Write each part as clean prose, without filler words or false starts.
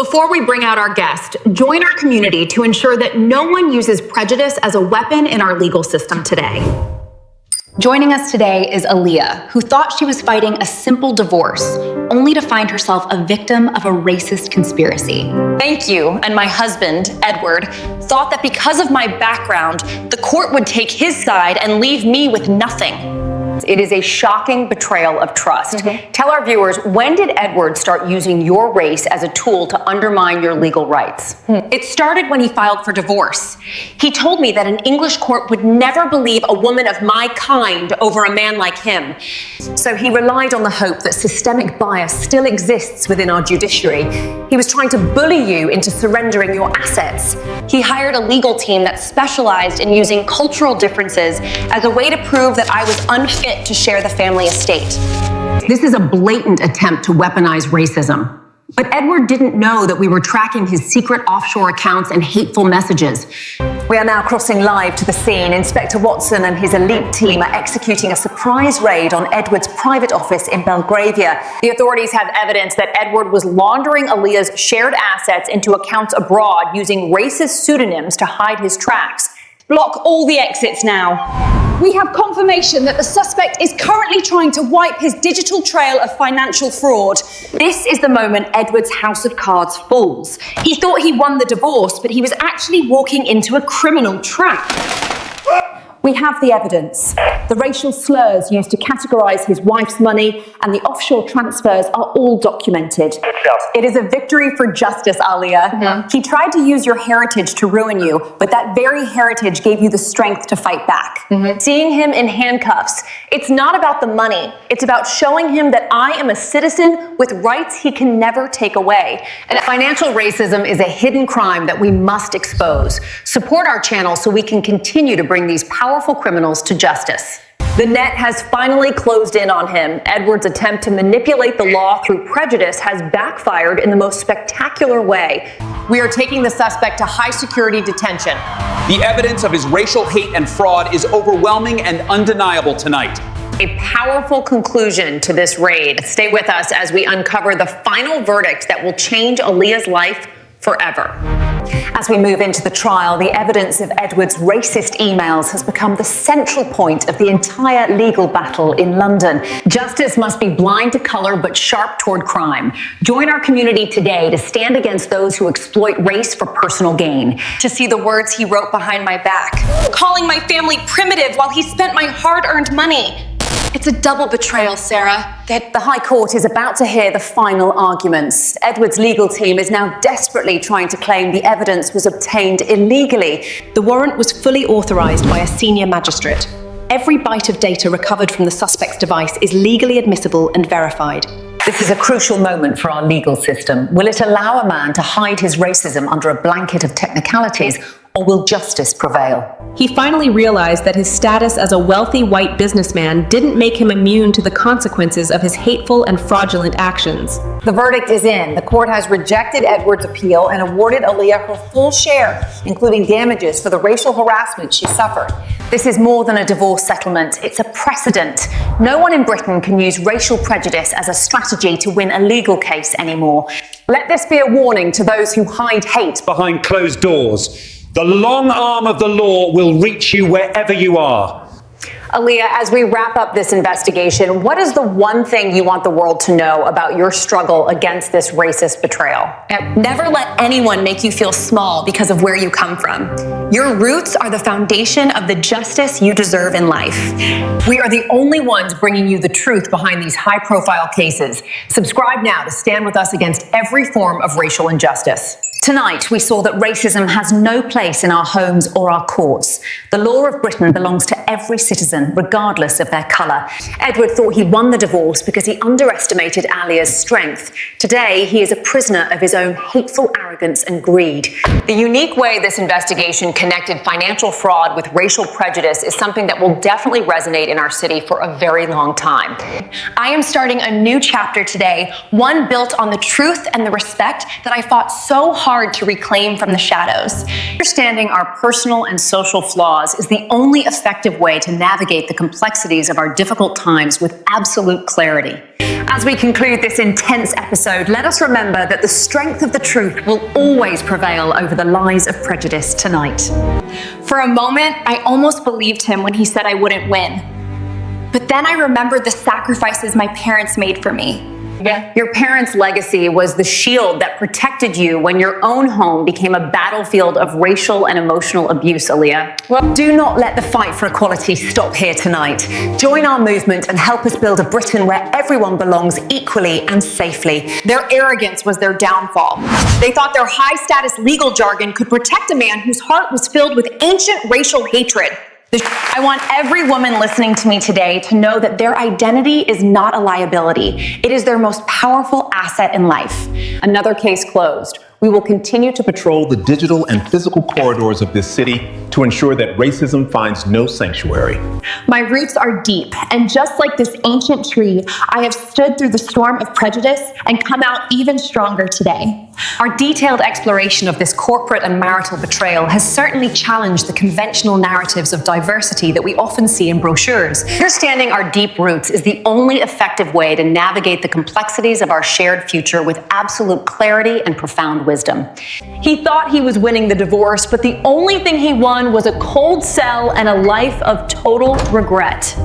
Before we bring out our guest, join our community to ensure that no one uses prejudice as a weapon in our legal system today. Joining us today is Aaliyah, who thought she was fighting a simple divorce, only to find herself a victim of a racist conspiracy. Thank you, and my husband, Edward, thought that because of my background, the court would take his side and leave me with nothing. It is a shocking betrayal of trust. Tell our viewers, when did Edward start using your race as a tool to undermine your legal rights? It started when he filed for divorce. He told me that an English court would never believe a woman of my kind over a man like him. So he relied on the hope that systemic bias still exists within our judiciary. He was trying to bully you into surrendering your assets. He hired a legal team that specialized in using cultural differences as a way to prove that I was unfit to share the family estate. This is a blatant attempt to weaponize racism. But Edward didn't know that we were tracking his secret offshore accounts and hateful messages. We are now crossing live to the scene. Inspector Watson and his elite team are executing a surprise raid on Edward's private office in Belgravia. The authorities have evidence that Edward was laundering Aaliyah's shared assets into accounts abroad using racist pseudonyms to hide his tracks. Block all the exits now. We have confirmation that the suspect is currently trying to wipe his digital trail of financial fraud. This is the moment Edward's house of cards falls. He thought he won the divorce, but he was actually walking into a criminal trap. We have the evidence. The racial slurs used to categorize his wife's money and the offshore transfers are all documented. It is a victory for justice, Aaliyah. He tried to use your heritage to ruin you, but that very heritage gave you the strength to fight back. Seeing him in handcuffs, it's not about the money. It's about showing him that I am a citizen with rights he can never take away. And financial racism is a hidden crime that we must expose. Support our channel so we can continue to bring these powerful criminals to justice. The net has finally closed in on him. Edward's attempt to manipulate the law through prejudice has backfired in the most spectacular way. We are taking the suspect to high security detention. The evidence of his racial hate and fraud is overwhelming and undeniable tonight. A powerful conclusion to this raid. Stay with us as we uncover the final verdict that will change Aaliyah's life forever. As we move into the trial, the evidence of Edward's racist emails has become the central point of the entire legal battle in London. Justice must be blind to color but sharp toward crime. Join our community today to stand against those who exploit race for personal gain. To see the words he wrote behind my back, calling my family primitive while he spent my hard-earned money. It's a double betrayal, Sarah. The High Court is about to hear the final arguments. Edward's legal team is now desperately trying to claim the evidence was obtained illegally. The warrant was fully authorized by a senior magistrate. Every byte of data recovered from the suspect's device is legally admissible and verified. This is a crucial moment for our legal system. Will it allow a man to hide his racism under a blanket of technicalities, or will justice prevail? He finally realized that his status as a wealthy white businessman didn't make him immune to the consequences of his hateful and fraudulent actions. The verdict is in. The court has rejected Edward's appeal and awarded Aaliyah her full share, including damages for the racial harassment she suffered. This is more than a divorce settlement. It's a precedent. No one in Britain can use racial prejudice as a strategy to win a legal case anymore. Let this be a warning to those who hide hate Behind closed doors. The long arm of the law will reach you wherever you are. Aaliyah, as we wrap up this investigation, what is the one thing you want the world to know about your struggle against this racist betrayal? Never let anyone make you feel small because of where you come from. Your roots are the foundation of the justice you deserve in life. We are the only ones bringing you the truth behind these high-profile cases. Subscribe now to stand with us against every form of racial injustice. Tonight, we saw that racism has no place in our homes or our courts. The law of Britain belongs to every citizen, regardless of their colour. Edward thought he won the divorce because he underestimated Aaliyah's strength. Today, he is a prisoner of his own hateful arrogance and greed. The unique way this investigation connected financial fraud with racial prejudice is something that will definitely resonate in our city for a very long time. I am starting a new chapter today, one built on the truth and the respect that I fought so hard to reclaim from the shadows. Understanding our personal and social flaws is the only effective way to navigate the complexities of our difficult times with absolute clarity. As we conclude this intense episode, let us remember that the strength of the truth will always prevail over the lies of prejudice tonight. For a moment, I almost believed him when he said I wouldn't win. But then I remembered the sacrifices my parents made for me. Your parents' legacy was the shield that protected you when your own home became a battlefield of racial and emotional abuse, Aaliyah. Well, do not let the fight for equality stop here tonight. Join our movement and help us build a Britain where everyone belongs equally and safely. Their arrogance was their downfall. They thought their high-status legal jargon could protect a man whose heart was filled with ancient racial hatred. I want every woman listening to me today to know that their identity is not a liability. It is their most powerful asset in life. Another case closed. We will continue to patrol the digital and physical corridors of this city to ensure that racism finds no sanctuary. My roots are deep, and just like this ancient tree, I have stood through the storm of prejudice and come out even stronger today. Our detailed exploration of this corporate and marital betrayal has certainly challenged the conventional narratives of diversity that we often see in brochures. Understanding our deep roots is the only effective way to navigate the complexities of our shared future with absolute clarity and profound wisdom. He thought he was winning the divorce, but the only thing he won was a cold cell and a life of total regret.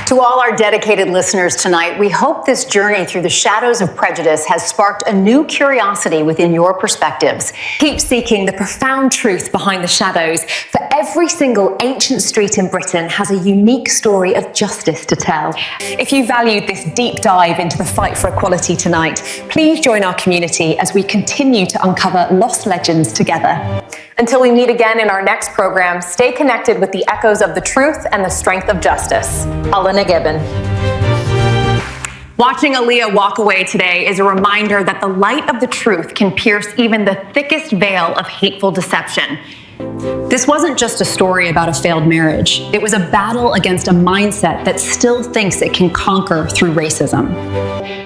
To all our dedicated listeners tonight, we hope this journey through the shadows of prejudice has sparked a new curiosity within your perspectives. Keep seeking the profound truth behind the shadows, for every single ancient street in Britain has a unique story of justice to tell. If you valued this deep dive into the fight for equality tonight, please join our community as we continue to uncover lost legends together. Until we meet again in our next program, stay connected with the echoes of the truth and the strength of justice. Alana Gibbon. Watching Aaliyah walk away today is a reminder that the light of the truth can pierce even the thickest veil of hateful deception. This wasn't just a story about a failed marriage. It was a battle against a mindset that still thinks it can conquer through racism.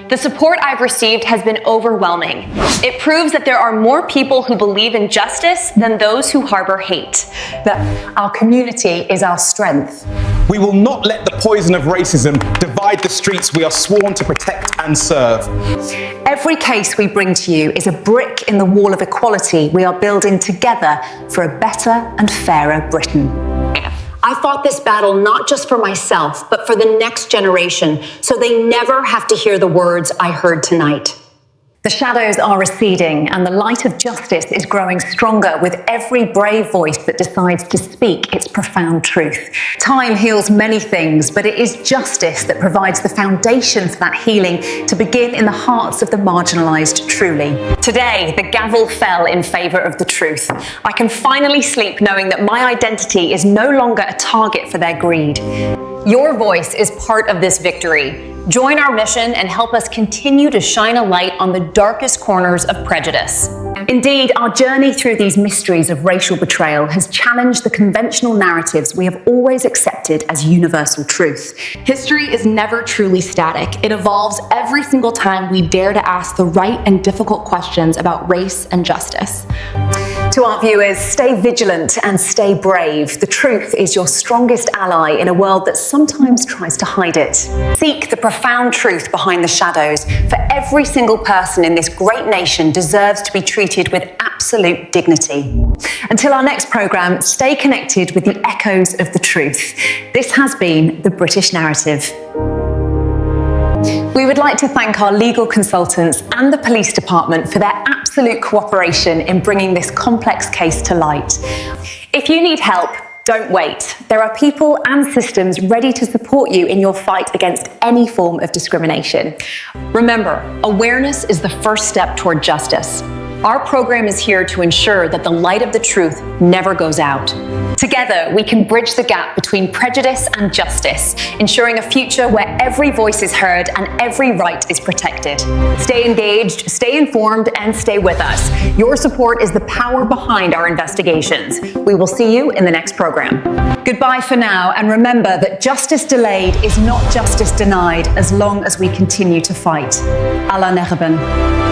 The support I've received has been overwhelming. It proves that there are more people who believe in justice than those who harbor hate. That our community is our strength. We will not let the poison of racism divide the streets we are sworn to protect and serve. Every case we bring to you is a brick in the wall of equality we are building together for a better and fairer Britain. I fought this battle not just for myself, but for the next generation, so they never have to hear the words I heard tonight. The shadows are receding and the light of justice is growing stronger with every brave voice that decides to speak its profound truth. Time heals many things, but it is justice that provides the foundation for that healing to begin in the hearts of the marginalized truly. Today, the gavel fell in favor of the truth. I can finally sleep knowing that my identity is no longer a target for their greed. Your voice is part of this victory. Join our mission and help us continue to shine a light on the darkest corners of prejudice. Indeed, our journey through these mysteries of racial betrayal has challenged the conventional narratives we have always accepted as universal truth. History is never truly static. It evolves every single time we dare to ask the right and difficult questions about race and justice. To our viewers, stay vigilant and stay brave. The truth is your strongest ally in a world that sometimes tries to hide it. Seek the profound truth behind the shadows, for every single person in this great nation deserves to be treated with absolute dignity. Until our next programme, stay connected with the echoes of the truth. This has been The British Narrative. We would like to thank our legal consultants and the police department for their absolute cooperation in bringing this complex case to light. If you need help, don't wait. There are people and systems ready to support you in your fight against any form of discrimination. Remember, awareness is the first step toward justice. Our program is here to ensure that the light of the truth never goes out. Together, we can bridge the gap between prejudice and justice, ensuring a future where every voice is heard and every right is protected. Stay engaged, stay informed, and stay with us. Your support is the power behind our investigations. We will see you in the next program. Goodbye for now, and remember that justice delayed is not justice denied as long as we continue to fight. Allah Nehban.